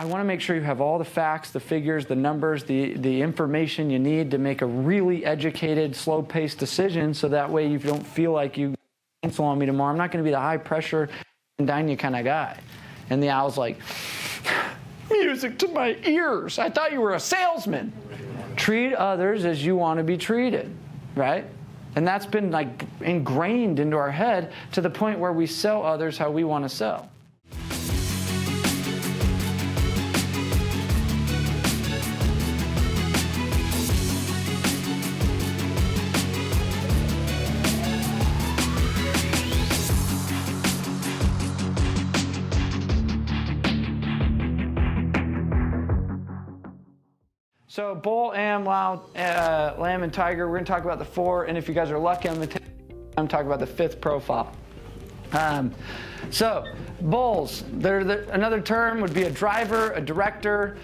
I want to make sure you have all the facts, the figures, the numbers, the information you need to make a really educated, slow-paced decision, so that way you don't feel like you cancel on me tomorrow. I'm not going to be the high-pressure and dine you kind of guy. And the owl's like, music to my ears. I thought you were a salesman. Treat others as you want to be treated, right? And that's been like ingrained into our head to the point where we sell others how we want to sell. So bull, am, lamb, and tiger, we're going to talk about the 4, and if you guys are lucky, I'm going to talk about the 5th profile. So bulls, another term would be a driver, a director.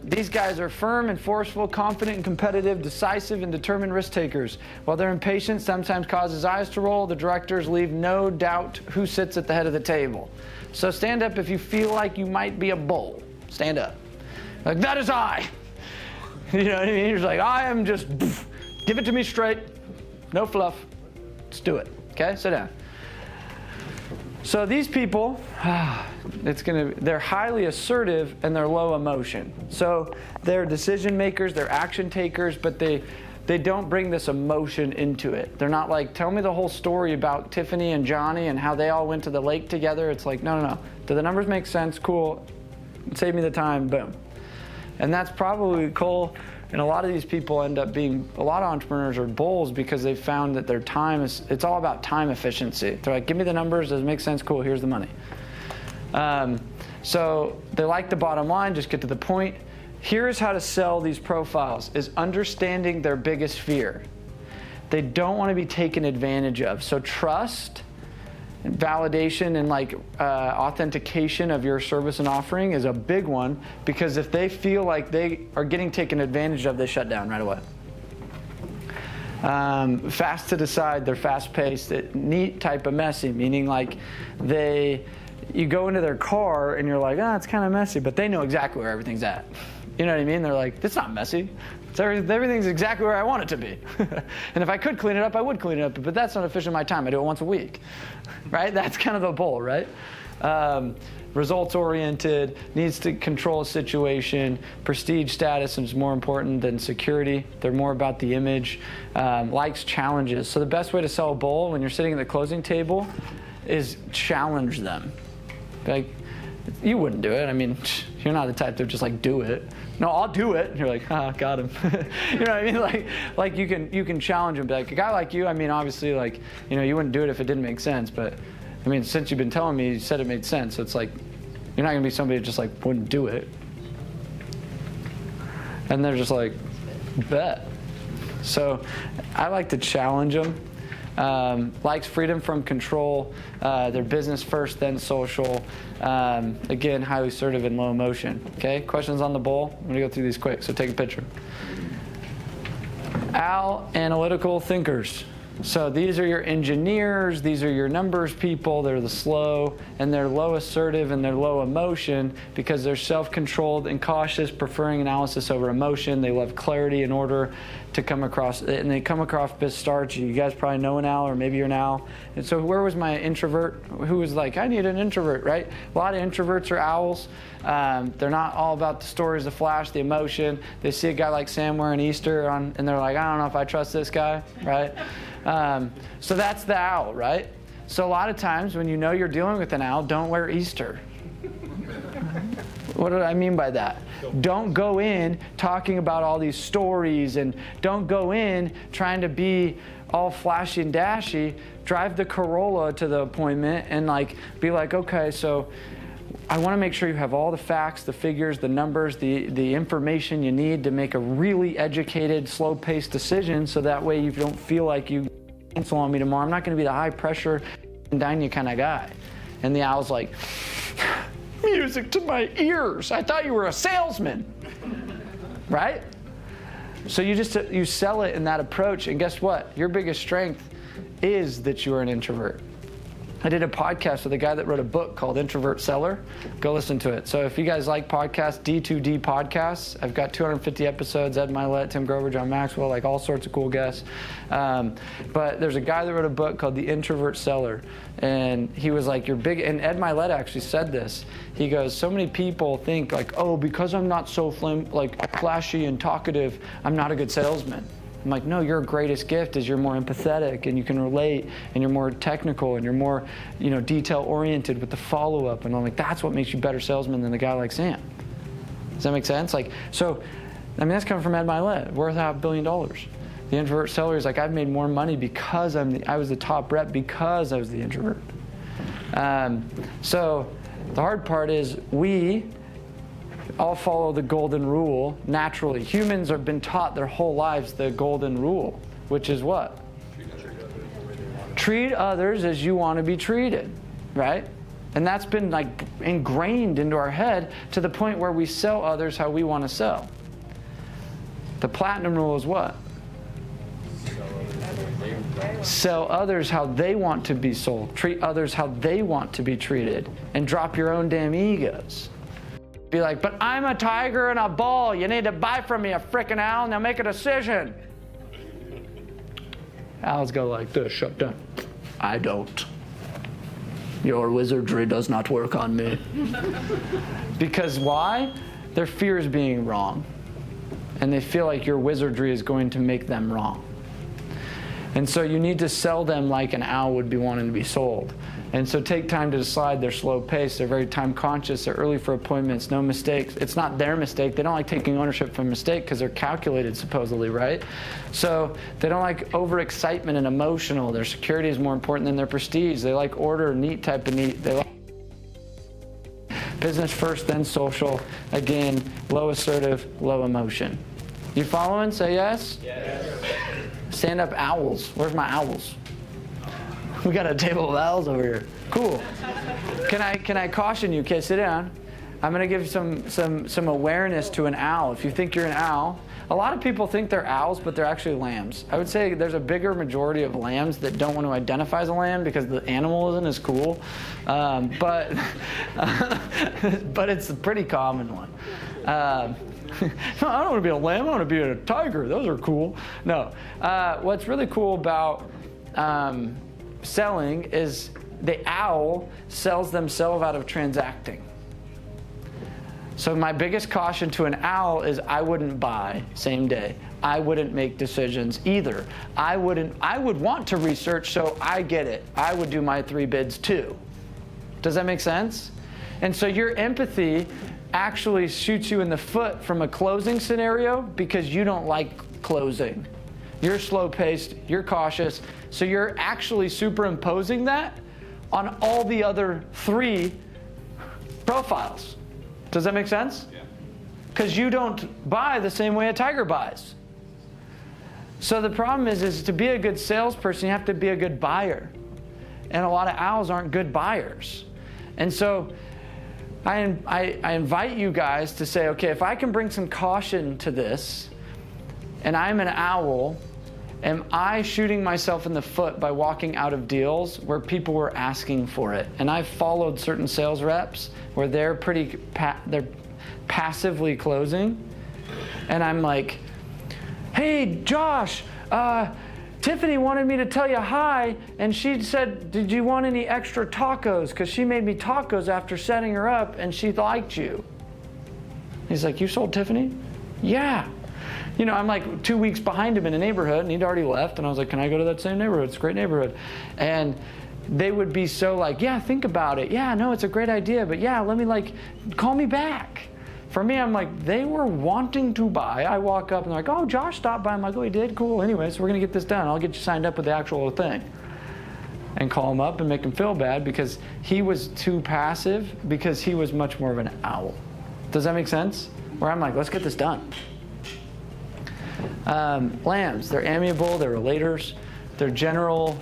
These guys are firm and forceful, confident and competitive, decisive and determined risk takers. While their impatience sometimes causes eyes to roll, the directors leave no doubt who sits at the head of the table. So stand up if you feel like you might be a bull. Stand up. Like, that is I. You know what I mean? You're just like, I am just, give it to me straight, no fluff. Let's do it. Okay, sit down. So these people, they're highly assertive and they're low emotion. So they're decision makers, they're action takers, but they don't bring this emotion into it. They're not like, tell me the whole story about Tiffany and Johnny and how they all went to the lake together. It's like, no. Do the numbers make sense? Cool. Save me the time. Boom. And that's probably cool. And a lot of these people end up being, a lot of entrepreneurs are bulls because they found that their time it's all about time efficiency. They're like, give me the numbers, does it make sense? Cool, here's the money. So they like the bottom line, just get to the point. Here's how to sell these profiles, is understanding their biggest fear. They don't want to be taken advantage of. So trust, validation and authentication of your service and offering is a big one, because if they feel like they are getting taken advantage of, they shut down right away. Fast to decide, they're fast-paced, neat type of messy, meaning like you go into their car and you're like, it's kind of messy, but they know exactly where everything's at. You know what I mean? They're like, it's not messy. Everything's exactly where I want it to be. And if I could clean it up, I would clean it up, but that's not efficient my time. I do it once a week, right? That's kind of a bull, right? Results-oriented, needs to control a situation. Prestige status is more important than security. They're more about the image. Likes challenges. So the best way to sell a bull when you're sitting at the closing table is challenge them. Like, you wouldn't do it. I mean, you're not the type to just like do it. No, I'll do it. And you're like, got him. You know what I mean? Like you can challenge him. Be like, a guy like you, I mean, obviously, like, you know, you wouldn't do it if it didn't make sense. But I mean, since you've been telling me, you said it made sense. So it's like, you're not gonna be somebody that just like wouldn't do it. And they're just like, bet. So I like to challenge them. Likes freedom from control. Their business first, then social. Again, highly assertive and low emotion. Okay, questions on the bull? I'm gonna go through these quick, so take a picture. Owl, analytical thinkers. So these are your engineers, these are your numbers people, they're the slow, and they're low assertive and they're low emotion because they're self-controlled and cautious, preferring analysis over emotion. They love clarity in order to come across, and they come across a bit starchy. You guys probably know an owl, or maybe you're an owl. And so where was my introvert who was like, I need an introvert, right? A lot of introverts are owls. They're not all about the stories, the flash, the emotion. They see a guy like Sam wearing Easter on, and they're like, I don't know if I trust this guy, right? So that's the owl, right? So a lot of times when you know you're dealing with an owl, don't wear Easter. What do I mean by that? Don't go in talking about all these stories, and don't go in trying to be all flashy and dashy. Drive the Corolla to the appointment and like be like, okay, so I want to make sure you have all the facts, the figures, the numbers, the information you need to make a really educated, slow-paced decision, so that way you don't feel like you cancel on me tomorrow. I'm not going to be the high-pressure and dine you kind of guy. And the owl's like, music to my ears. I thought you were a salesman, right? So you sell it in that approach, and guess what? Your biggest strength is that you're an introvert. I did a podcast with a guy that wrote a book called Introvert Seller. Go listen to it. So if you guys like podcasts, D2D podcasts, I've got 250 episodes, Ed Milet, Tim Grover, John Maxwell, like all sorts of cool guests. But there's a guy that wrote a book called The Introvert Seller. And he was like, you're big, and Ed Milet actually said this. He goes, so many people think like, oh, because I'm not so flashy and talkative, I'm not a good salesman. I'm like, no, your greatest gift is you're more empathetic and you can relate and you're more technical and you're more, detail oriented with the follow up. And I'm like, that's what makes you a better salesman than a guy like Sam. Does that make sense? That's coming from Ed Milet, worth $500 million. The Introvert Seller is like, I've made more money because I was the top rep because I was the introvert. So the hard part is we all follow the golden rule naturally. Humans have been taught their whole lives the golden rule, which is what? Treat others as you want to be treated, right? And that's been ingrained into our head to the point where we sell others how we want to sell. The platinum rule is what? Sell others how they want to be sold. Treat others how they want to be treated. And drop your own damn egos. Be like, but I'm a tiger and a bull. You need to buy from me, a frickin' owl. Now make a decision. Owls go like this, shut down. I don't. Your wizardry does not work on me. Because why? Their fear is being wrong. And they feel like your wizardry is going to make them wrong. And so you need to sell them like an owl would be wanting to be sold. And so take time to decide. They're slow paced. They're very time conscious. They're early for appointments. No mistakes. It's not their mistake. They don't like taking ownership for a mistake because they're calculated supposedly, right? So they don't like overexcitement and emotional. Their security is more important than their prestige. They like order, neat type of neat. They like business first, then social. Again, low assertive, low emotion. You following? Say yes? Yes. Stand up owls. Where's my owls? We got a table of owls over here. Cool. Can I caution you? Okay, sit down. I'm going to give some awareness to an owl. If you think you're an owl, a lot of people think they're owls, but they're actually lambs. I would say there's a bigger majority of lambs that don't want to identify as a lamb because the animal isn't as cool. But it's a pretty common one. No, I don't want to be a lamb. I want to be a tiger. Those are cool. No. What's really cool about selling is the owl sells themselves out of transacting. So my biggest caution to an owl is I wouldn't buy same day. I wouldn't make decisions either. I would want to research, so I get it. I would do my 3 bids too. Does that make sense? And so your empathy actually shoots you in the foot from a closing scenario because you don't like closing. You're slow-paced, you're cautious, so you're actually superimposing that on all the other 3 profiles. Does that make sense? Yeah. Because you don't buy the same way a tiger buys. So the problem is to be a good salesperson, you have to be a good buyer. And a lot of owls aren't good buyers. And so I invite you guys to say, okay, if I can bring some caution to this, and I'm an owl, am I shooting myself in the foot by walking out of deals where people were asking for it? And I've followed certain sales reps where they're they're passively closing, and I'm like, hey, Josh, Tiffany wanted me to tell you hi, and she said, did you want any extra tacos? Because she made me tacos after setting her up, and she liked you. He's like, you sold Tiffany? Yeah. I'm like 2 weeks behind him in a neighborhood, and he'd already left, and I was like, can I go to that same neighborhood? It's a great neighborhood. And they would be so like, yeah, think about it. Yeah, no, it's a great idea, but yeah, let me call me back. For me, I'm like, they were wanting to buy. I walk up and they're like, oh, Josh stopped by. I'm like, oh, he did? Cool. Anyway, so we're going to get this done. I'll get you signed up with the actual thing. And call him up and make him feel bad because he was too passive because he was much more of an owl. Does that make sense? Where I'm like, let's get this done. Lambs, they're amiable, they're relators, they're generally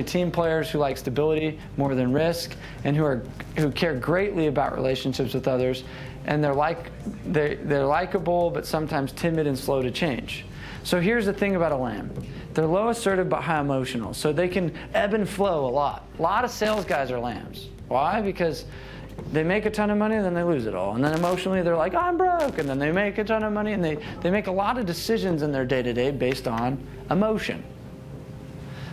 team players who like stability more than risk, and who care greatly about relationships with others, and they're likable but sometimes timid and slow to change. So here's the thing about a lamb. They're low assertive but high emotional. So they can ebb and flow a lot. A lot of sales guys are lambs. Why? Because they make a ton of money and then they lose it all. And then emotionally they're like, I'm broke. And then they make a ton of money and they make a lot of decisions in their day-to-day based on emotion.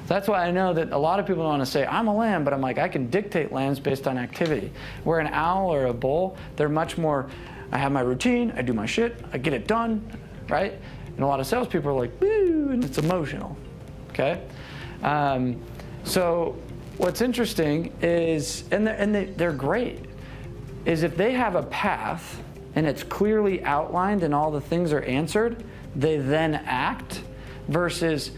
That's why I know that a lot of people want to say, I'm a lamb, but I'm like, I can dictate lambs based on activity. Where an owl or a bull, they're much more, I have my routine, I do my shit, I get it done, right? And a lot of salespeople are like, woo, and it's emotional, okay? So what's interesting is, and they're great, is if they have a path and it's clearly outlined and all the things are answered, they then act, versus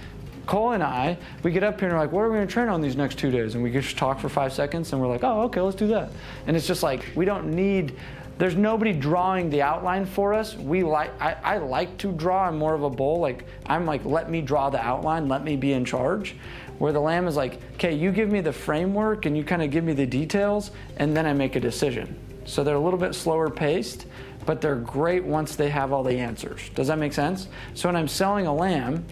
Cole and I, we get up here and we're like, what are we going to train on these next 2 days? And we just talk for 5 seconds and we're like, oh, okay, let's do that. And it's just like, we don't need, there's nobody drawing the outline for us. I like to draw. I'm more of a bull. Like, I'm like, let me draw the outline. Let me be in charge. Where the lamb is like, okay, you give me the framework and you kind of give me the details and then I make a decision. So they're a little bit slower paced, but they're great once they have all the answers. Does that make sense? So when I'm selling a lamb,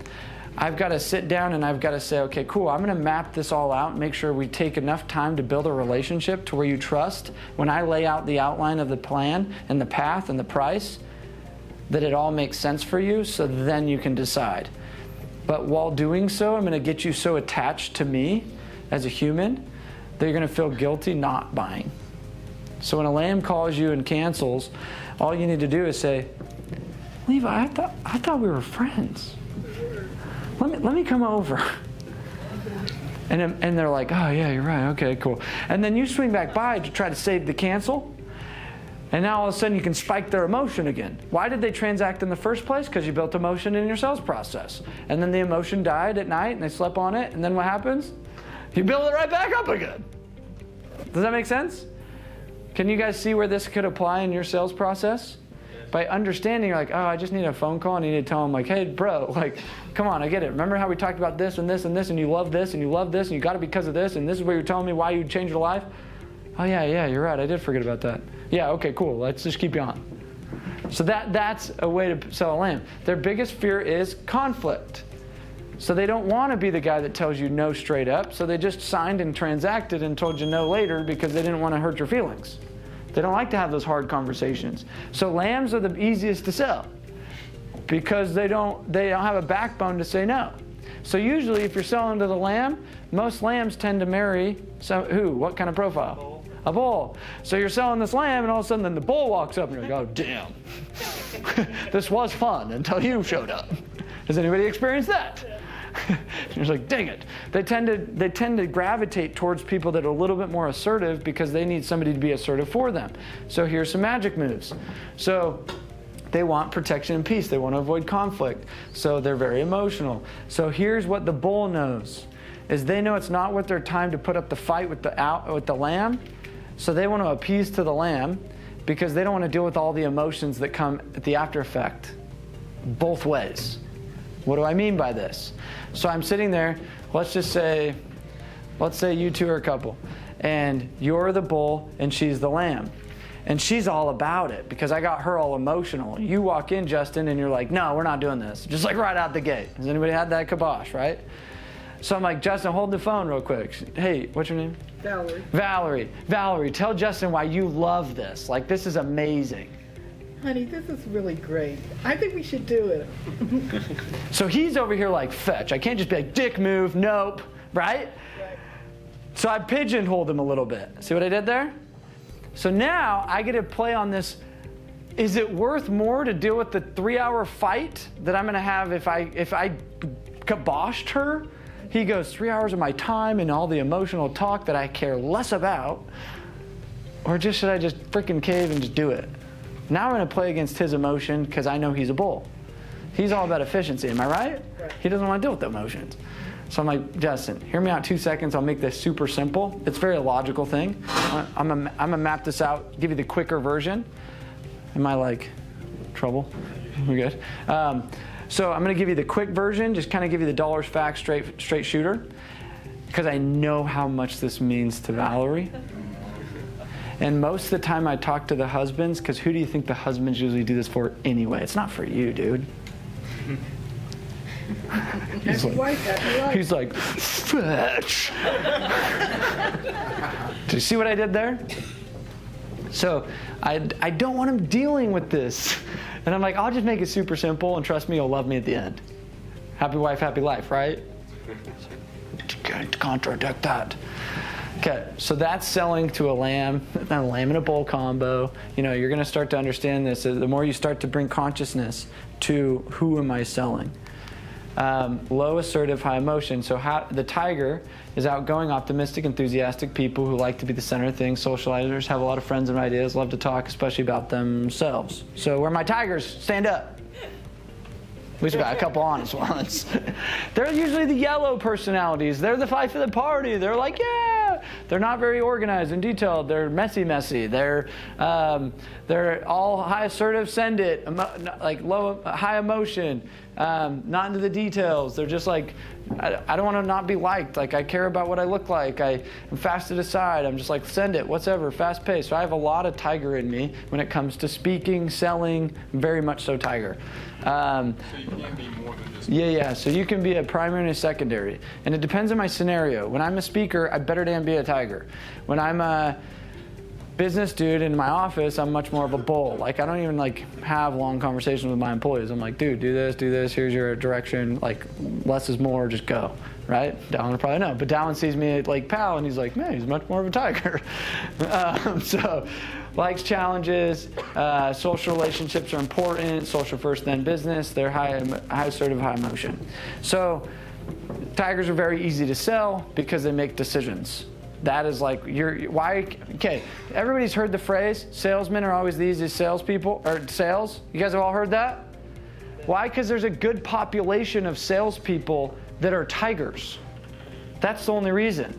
I've got to sit down and I've got to say, okay, cool, I'm going to map this all out and make sure we take enough time to build a relationship to where you trust when I lay out the outline of the plan and the path and the price, that it all makes sense for you, so then you can decide. But while doing so, I'm going to get you so attached to me as a human that you're going to feel guilty not buying. So when a lamb calls you and cancels, all you need to do is say, Levi, I thought we were friends. Let me come over. And they're like, oh yeah, you're right, okay, cool. And then you swing back by to try to save the cancel, and now all of a sudden you can spike their emotion again. Why did they transact in the first place? Because you built emotion in your sales process. And then the emotion died at night and they slept on it, and then what happens? You build it right back up again. Does that make sense? Can you guys see where this could apply in your sales process? By understanding, you're like, oh, I just need a phone call and you need to tell them, like, hey, bro, like, come on, I get it. Remember how we talked about this and this and this, and you love this and you love this and you got it because of this, and this is what you're telling me why you changed your life? Oh, yeah, you're right. I did forget about that. Yeah, okay, cool. Let's just keep you on. So that's a way to sell a lamb. Their biggest fear is conflict. So they don't want to be the guy that tells you no straight up. So they just signed and transacted and told you no later because they didn't want to hurt your feelings. They don't like to have those hard conversations. So lambs are the easiest to sell because they don't have a backbone to say no. So usually if you're selling to the lamb, most lambs tend to marry who? What kind of profile? A bull. So you're selling this lamb and all of a sudden then the bull walks up and you're like, oh damn. This was fun until you showed up. Has anybody experienced that? You're like, dang it. They tend to gravitate towards people that are a little bit more assertive because they need somebody to be assertive for them. So here's some magic moves. So they want protection and peace. They want to avoid conflict. So they're very emotional. So here's what the bull knows, is they know it's not worth their time to put up the fight with the lamb. So they want to appease to the lamb because they don't want to deal with all the emotions that come at the after effect both ways. What do I mean by this? So I'm sitting there, let's say you two are a couple, and you're the bull and she's the lamb. And she's all about it because I got her all emotional. You walk in, Justin, and you're like, no, we're not doing this. Just like right out the gate. Has anybody had that kibosh, right? So I'm like, Justin, hold the phone real quick. Hey, what's your name? Valerie. Valerie, tell Justin why you love this. Like, this is amazing. Honey, this is really great. I think we should do it. So he's over here like, fetch. I can't just be like, dick move, nope, right? So I pigeonholed him a little bit. See what I did there? So now I get to play on this. Is it worth more to deal with the 3-hour fight that I'm going to have if I kiboshed her? He goes, 3 hours of my time and all the emotional talk that I care less about, or should I just freaking cave and just do it? Now I'm going to play against his emotion because I know he's a bull. He's all about efficiency, am I right? He doesn't want to deal with the emotions. So I'm like, Justin, hear me out 2 seconds. I'll make this super simple. It's a very logical thing. I'm gonna map this out, give you the quicker version. Am I like trouble? We good? So I'm gonna give you the quick version, just kind of give you the dollars, facts, straight shooter, because I know how much this means to Valerie. And most of the time I talk to the husbands, because who do you think the husbands usually do this for anyway? It's not for you, dude. Happy wife, happy life. He's like, fetch. Do you see what I did there? So I don't want him dealing with this. And I'm like, I'll just make it super simple, and trust me, you'll love me at the end. Happy wife, happy life, right? Can't contradict that. Okay, so that's selling to a lamb and a bull combo. You know, you're going to start to understand this. The more you start to bring consciousness to who am I selling. Low assertive, high emotion. So the tiger is outgoing, optimistic, enthusiastic people who like to be the center of things, socializers, have a lot of friends and ideas, love to talk, especially about themselves. So where are my tigers? Stand up. At least we got a couple honest ones. They're usually the yellow personalities. They're the life of the party. They're like, yeah. They're not very organized and detailed. They're messy. They're all high assertive, send it, like low, high emotion, not into the details. They're just like, I don't want to not be liked. Like, I care about what I look like. I'm fast to decide. I'm just like, send it, whatever, fast paced. So I have a lot of tiger in me when it comes to speaking, selling, very much so tiger. So you can be more than just... Yeah. So you can be a primary and a secondary. And it depends on my scenario. When I'm a speaker, I better damn be a tiger. When I'm a business dude in my office, I'm much more of a bull. Like, I don't even like have long conversations with my employees. I'm like, dude, do this, here's your direction. Like, less is more, just go, right? Dallin will probably know. But Dallin sees me at Lake Powell, and he's like, man, he's much more of a tiger. So, likes challenges, social relationships are important, social first, then business. They're high assertive, high emotion. So, tigers are very easy to sell because they make decisions. That is like, okay, everybody's heard the phrase, salesmen are always the easiest salespeople, or sales. You guys have all heard that? Why? Because there's a good population of salespeople that are tigers. That's the only reason.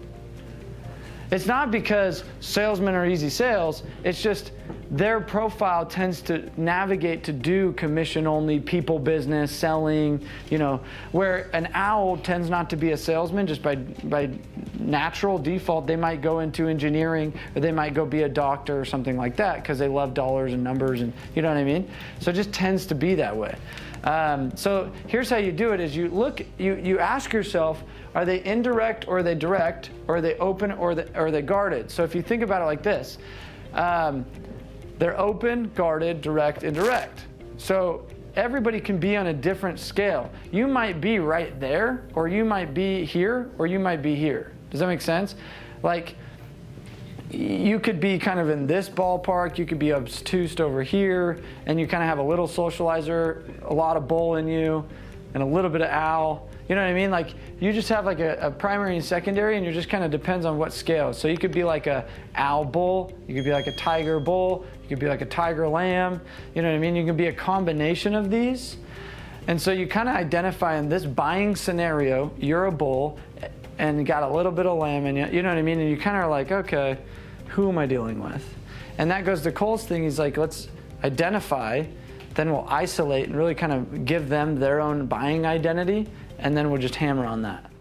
It's not because salesmen are easy sales, it's just their profile tends to navigate to do commission-only people business, selling, you know, where an owl tends not to be a salesman just by natural default. They might go into engineering, or they might go be a doctor or something like that because they love dollars and numbers, and you know what I mean? So it just tends to be that way. So here's how you do it: is you ask yourself, are they indirect or are they direct, or are they open or are they guarded? So if you think about it like this, they're open, guarded, direct, indirect. So everybody can be on a different scale. You might be right there, or you might be here, or you might be here. Does that make sense? Like, you could be kind of in this ballpark, you could be obtuse over here, and you kind of have a little socializer, a lot of bull in you, and a little bit of owl. You know what I mean? Like, you just have like a primary and secondary, and it just kind of depends on what scale. So you could be like a owl bull, you could be like a tiger bull, you could be like a tiger lamb. You know what I mean? You can be a combination of these. And so you kind of identify in this buying scenario, you're a bull, and you got a little bit of lamb in you. You know what I mean? And you kind of are like, okay, who am I dealing with? And that goes to Cole's thing. He's like, let's identify, then we'll isolate and really kind of give them their own buying identity, and then we'll just hammer on that.